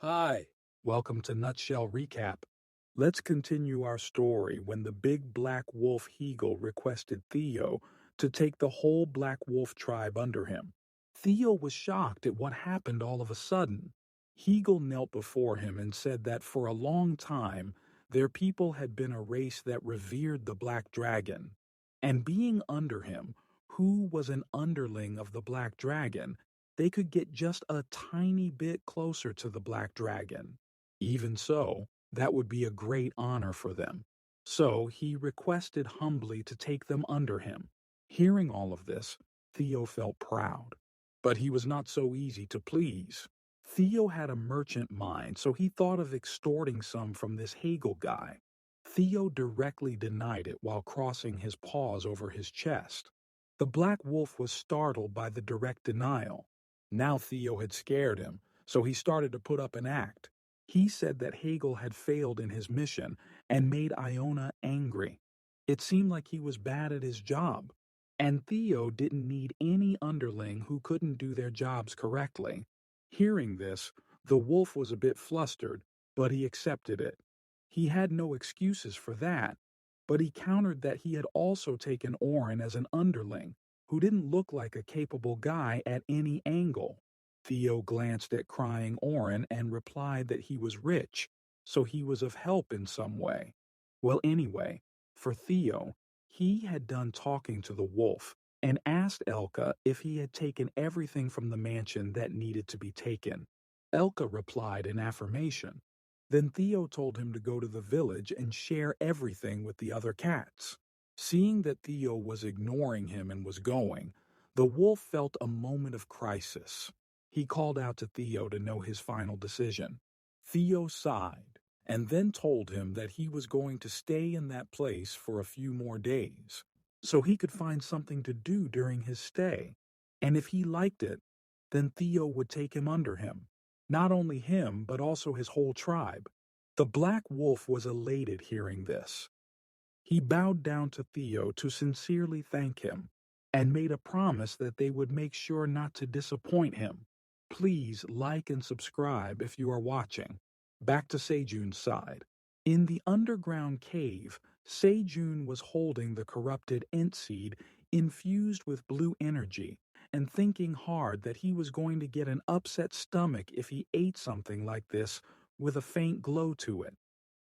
Hi, welcome to Nutshell Recap. Let's continue our story when the big black wolf Heagle requested Theo to take the whole black wolf tribe under him. Theo was shocked at what happened all of a sudden. Heagle knelt before him and said that for a long time their people had been a race that revered the black dragon. And being under him, who was an underling of the black dragon, they could get just a tiny bit closer to the black dragon. Even so, that would be a great honor for them. So he requested humbly to take them under him. Hearing all of this, Theo felt proud. But he was not so easy to please. Theo had a merchant mind, so he thought of extorting some from this Hegel guy. Theo directly denied it while crossing his paws over his chest. The black wolf was startled by the direct denial. Now Theo had scared him, so he started to put up an act. He said that Hegel had failed in his mission and made Iona angry. It seemed like he was bad at his job, and Theo didn't need any underling who couldn't do their jobs correctly. Hearing this, the wolf was a bit flustered, but he accepted it. He had no excuses for that, but he countered that he had also taken Orin as an underling who didn't look like a capable guy at any angle. Theo glanced at crying Orin and replied that he was rich, so he was of help in some way. Well, anyway, for Theo, he had done talking to the wolf and asked Elka if he had taken everything from the mansion that needed to be taken. Elka replied in affirmation. Then Theo told him to go to the village and share everything with the other cats. Seeing that Theo was ignoring him and was going, the wolf felt a moment of crisis. He called out to Theo to know his final decision. Theo sighed and then told him that he was going to stay in that place for a few more days, so he could find something to do during his stay. And if he liked it, then Theo would take him under him. Not only him, but also his whole tribe. The black wolf was elated hearing this. He bowed down to Theo to sincerely thank him and made a promise that they would make sure not to disappoint him. Please like and subscribe if you are watching. Back to Sejun's side. In the underground cave, Sejun was holding the corrupted Ent seed infused with blue energy and thinking hard that he was going to get an upset stomach if he ate something like this with a faint glow to it.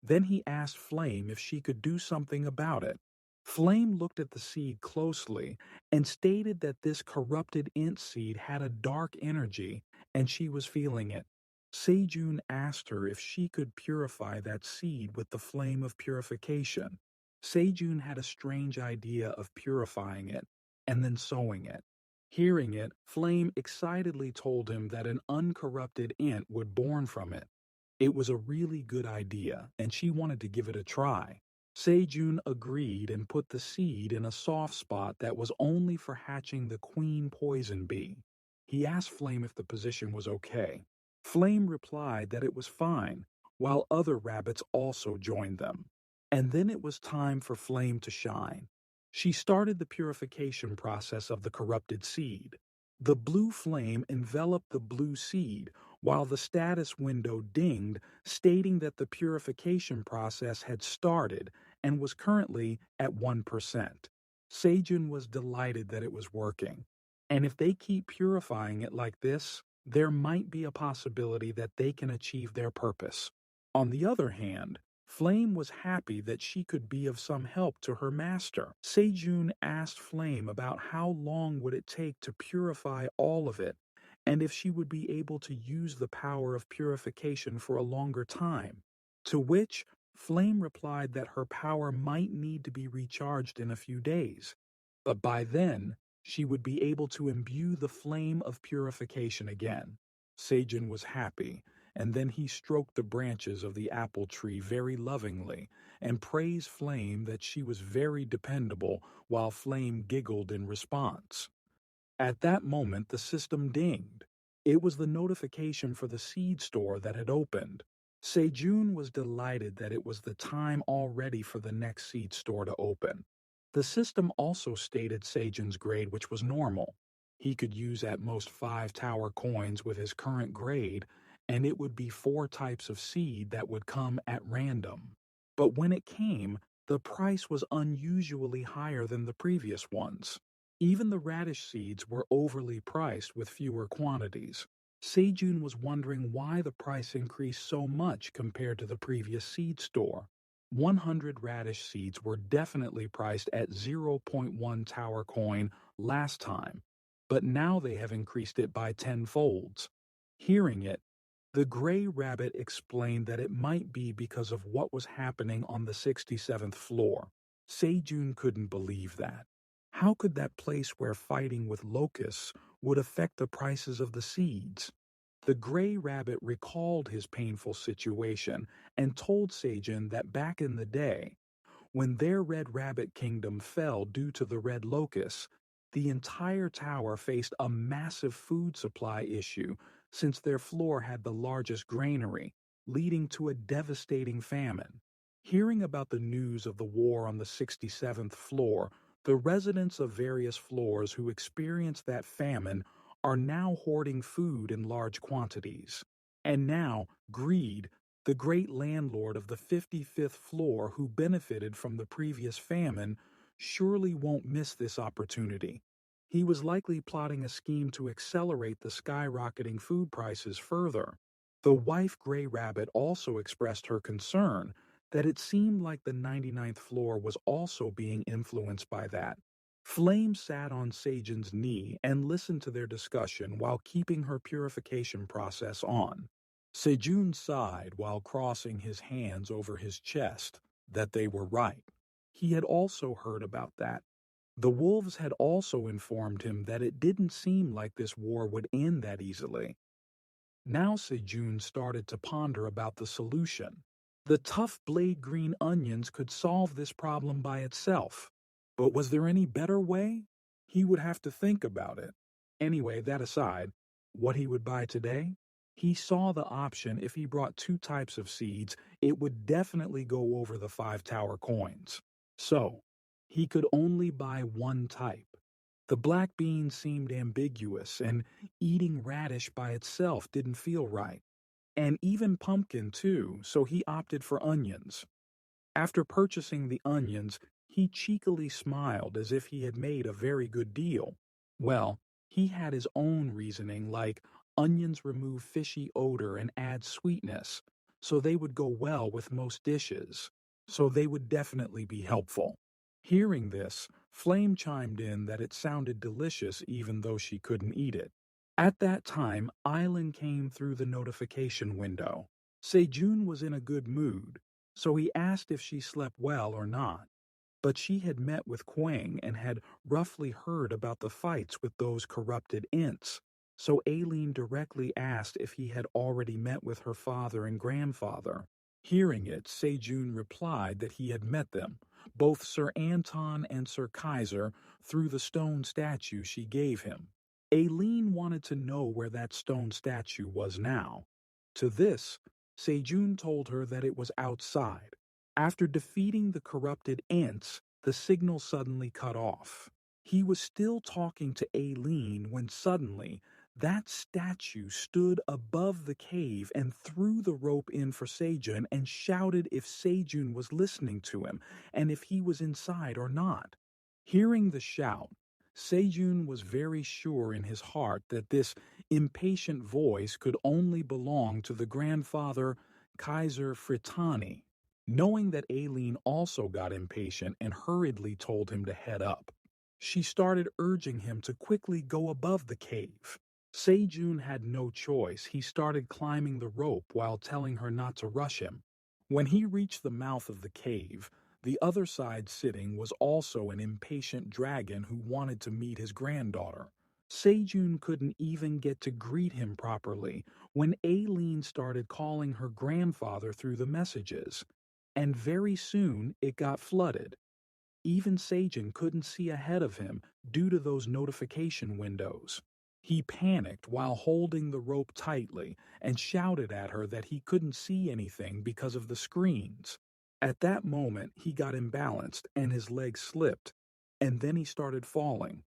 Then he asked Flame if she could do something about it. Flame looked at the seed closely and stated that this corrupted Ent seed had a dark energy and she was feeling it. Sejun asked her if she could purify that seed with the flame of purification. Sejun had a strange idea of purifying it and then sowing it. Hearing it, Flame excitedly told him that an uncorrupted Ent would born from it. It was a really good idea, and she wanted to give it a try. Sejun agreed and put the seed in a soft spot that was only for hatching the queen poison bee. He asked Flame if the position was okay. Flame replied that it was fine, while other rabbits also joined them. And then it was time for Flame to shine. She started the purification process of the corrupted seed. The blue flame enveloped the blue seed, while the status window dinged, stating that the purification process had started and was currently at 1%. Sejun was delighted that it was working. And if they keep purifying it like this, there might be a possibility that they can achieve their purpose. On the other hand, Flame was happy that she could be of some help to her master. Sejun asked Flame about how long would it take to purify all of it, and if she would be able to use the power of purification for a longer time. To which Flame replied that her power might need to be recharged in a few days, but by then she would be able to imbue the flame of purification again. Sejun was happy, and then he stroked the branches of the apple tree very lovingly and praised Flame that she was very dependable while Flame giggled in response. At that moment, the system dinged. It was the notification for the seed store that had opened. Sejun was delighted that it was the time already for the next seed store to open. The system also stated Sejun's grade, which was normal. He could use at most 5 tower coins with his current grade, and it would be 4 types of seed that would come at random. But when it came, the price was unusually higher than the previous ones. Even the radish seeds were overly priced with fewer quantities. Sejun was wondering why the price increased so much compared to the previous seed store. 100 radish seeds were definitely priced at zero point 0.1 tower coin last time, but now they have increased it by 10 folds. Hearing it, the gray rabbit explained that it might be because of what was happening on the 67th floor. Sejun couldn't believe that. How could that place where fighting with locusts would affect the prices of the seeds? The gray rabbit recalled his painful situation and told Sejun that back in the day, when their Red Rabbit Kingdom fell due to the red locusts, the entire tower faced a massive food supply issue since their floor had the largest granary, leading to a devastating famine. Hearing about the news of the war on the 67th floor, the residents of various floors who experienced that famine are now hoarding food in large quantities. And now, greed, the great landlord of the 55th floor who benefited from the previous famine, surely won't miss this opportunity. He was likely plotting a scheme to accelerate the skyrocketing food prices further. The wife Gray Rabbit also expressed her concern that it seemed like the 99th floor was also being influenced by that. Flame sat on Sejun's knee and listened to their discussion while keeping her purification process on. Sejun sighed while crossing his hands over his chest that they were right. He had also heard about that. The wolves had also informed him that it didn't seem like this war would end that easily. Now Sejun started to ponder about the solution. The tough blade green onions could solve this problem by itself. But was there any better way? He would have to think about it. Anyway, that aside, what he would buy today? He saw the option if he brought 2 types of seeds, it would definitely go over the 5 tower coins. So, he could only buy 1 type. The black bean seemed ambiguous, and eating radish by itself didn't feel right. And even pumpkin, too, so he opted for onions. After purchasing the onions, he cheekily smiled as if he had made a very good deal. Well, he had his own reasoning, like onions remove fishy odor and add sweetness, so they would go well with most dishes. So they would definitely be helpful. Hearing this, Flame chimed in that it sounded delicious even though she couldn't eat it. At that time, Island came through the notification window. Sejun was in a good mood, so he asked if she slept well or not. But she had met with Quang and had roughly heard about the fights with those corrupted ints, so Aileen directly asked if he had already met with her father and grandfather. Hearing it, Sejun replied that he had met them, both Sir Anton and Sir Kaiser, through the stone statue she gave him. Aileen wanted to know where that stone statue was now. To this, Sejun told her that it was outside. After defeating the corrupted ants, the signal suddenly cut off. He was still talking to Aileen when suddenly that statue stood above the cave and threw the rope in for Sejun and shouted if Sejun was listening to him and if he was inside or not. Hearing the shout, Sejun was very sure in his heart that this impatient voice could only belong to the grandfather Kaiser Fritani. Knowing that Aileen also got impatient and hurriedly told him to head up, she started urging him to quickly go above the cave. Sejun had no choice. He started climbing the rope while telling her not to rush him. When he reached the mouth of the cave, the other side sitting was also an impatient dragon who wanted to meet his granddaughter. Sejun couldn't even get to greet him properly when Aileen started calling her grandfather through the messages. And very soon it got flooded. Even Sejun couldn't see ahead of him due to those notification windows. He panicked while holding the rope tightly and shouted at her that he couldn't see anything because of the screens. At that moment, he got imbalanced and his legs slipped, and then he started falling.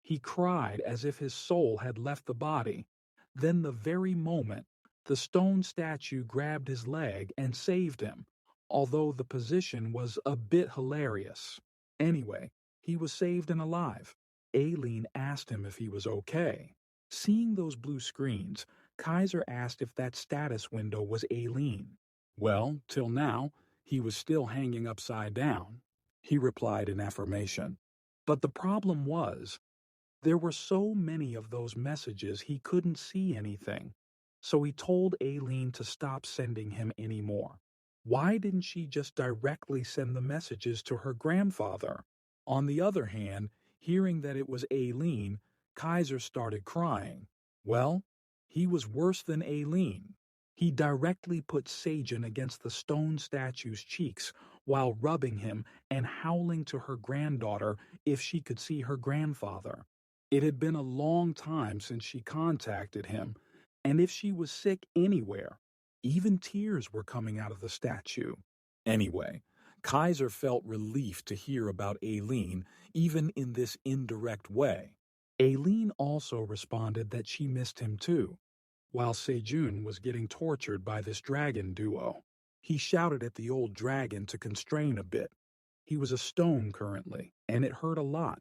He cried as if his soul had left the body. Then the very moment, The stone statue grabbed his leg and saved him, although the position was a bit hilarious. Anyway, he was saved and alive. Aileen asked him if he was okay. Seeing those blue screens, Kaiser asked if that status window was Aileen. Well, till now, he was still hanging upside down. He replied in affirmation. But the problem was, there were so many of those messages he couldn't see anything. So he told Aileen to stop sending him any more. Why didn't she just directly send the messages to her grandfather? On the other hand, hearing that it was Aileen, Kaiser started crying. Well, he was worse than Aileen. He directly put Sejun against the stone statue's cheeks while rubbing him and howling to her granddaughter if she could see her grandfather. It had been a long time since she contacted him, and if she was sick anywhere, even tears were coming out of the statue. Anyway, Kaiser felt relief to hear about Aileen, even in this indirect way. Aileen also responded that she missed him too, while Sejun was getting tortured by this dragon duo. He shouted at the old dragon to constrain a bit. He was a stone currently, and it hurt a lot.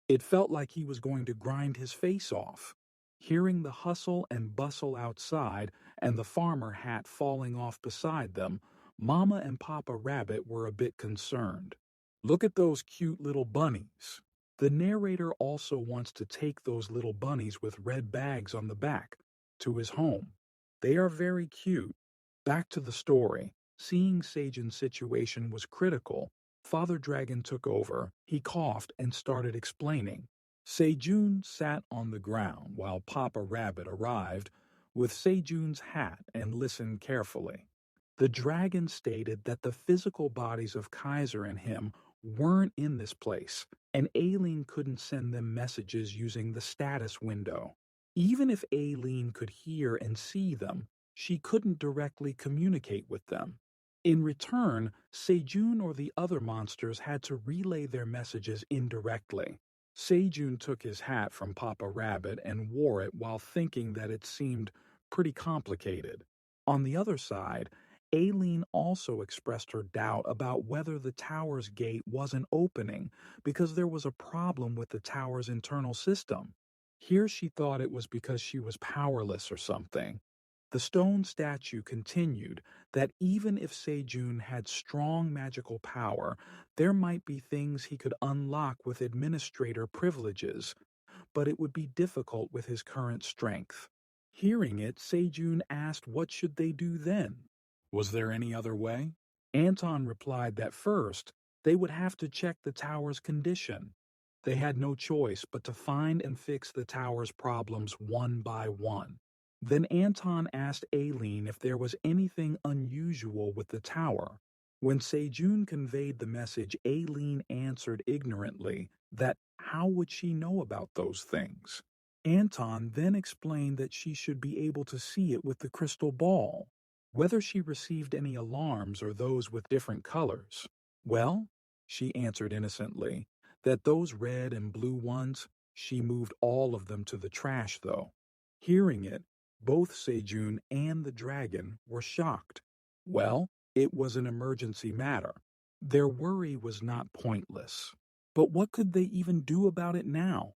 It felt like he was going to grind his face off. Hearing the hustle and bustle outside and the farmer hat falling off beside them, Mama and Papa Rabbit were a bit concerned. Look at those cute little bunnies. The narrator also wants to take those little bunnies with red bags on the back to his home. They are very cute. Back to the story. Seeing Sejun's situation was critical, Father Dragon took over. He coughed and started explaining. Sejun sat on the ground while Papa Rabbit arrived with Sejun's hat and listened carefully. The dragon stated that the physical bodies of Kaiser and him weren't in this place, and Aileen couldn't send them messages using the status window. Even if Aileen could hear and see them, she couldn't directly communicate with them. In return, Sejun or the other monsters had to relay their messages indirectly. Sejun took his hat from Papa Rabbit and wore it while thinking that it seemed pretty complicated. On the other side, Aileen also expressed her doubt about whether the tower's gate wasn't opening because there was a problem with the tower's internal system. Here she thought it was because she was powerless or something. The stone statue continued that even if Sejun had strong magical power, there might be things he could unlock with administrator privileges, but it would be difficult with his current strength. Hearing it, Sejun asked what should they do then? Was there any other way? Anton replied that first, they would have to check the tower's condition. They had no choice but to find and fix the tower's problems one by one. Then Anton asked Aileen if there was anything unusual with the tower. When Sejun conveyed the message, Aileen answered ignorantly that how would she know about those things? Anton then explained that she should be able to see it with the crystal ball. Whether she received any alarms or those with different colors. Well, she answered innocently, that those red and blue ones, she moved all of them to the trash though. Hearing it, both Sejun and the dragon were shocked. Well, it was an emergency matter. Their worry was not pointless. But what could they even do about it now?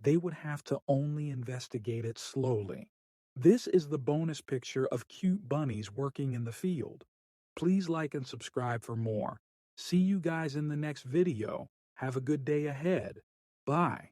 They would have to only investigate it slowly. This is the bonus picture of cute bunnies working in the field. Please like and subscribe for more. See you guys in the next video. Have a good day ahead. Bye.